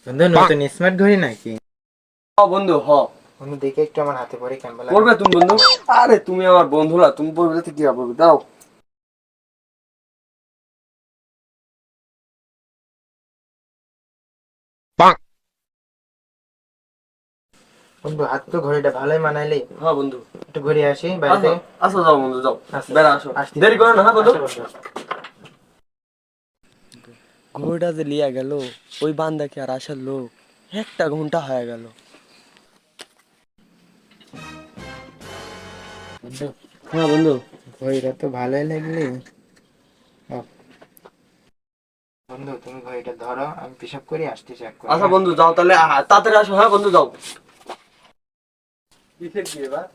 বন্ধু নতুন স্মার্ট ঘড়ি নাকি? বন্ধু বন্ধু দেখে একটু আমার হাতে পরে কেমন লাগে? পড়বে তুমি বন্ধু। আরে তুমি আমার বন্ধুরা, তুমি পড়বে তো কি হবে, দাও। বন্ধু হাত তো ঘড়িটা ভালোই মানাইলি। হ্যাঁ বন্ধু। একটু ঘুরে আসি বাইরে আসো থেকে। আসো, যাও বন্ধু যাও। আচ্ছা, বেড়া আসো, আসছি। দেরি করো না, হ্যাঁ বন্ধু। আচ্ছা বন্ধু। ঘোড়া যে লিয়া গেল, ওই বান্দা কি আর আসার লোক? 1 ঘন্টা হয়ে গেল। বন্ধু হ্যাঁ বন্ধু। ঘড়িটা তো ভালোই লাগলি। ও, বন্ধু তুমি ঘড়িটা ধরো, আমি পেশাব করে আসতে চেক করে, আচ্ছা হ্যাঁ? বন্ধু যাও তাহলে, তাড়াতাড়ি আসো, হ্যাঁ বন্ধু যাও। কিসের কি এবার?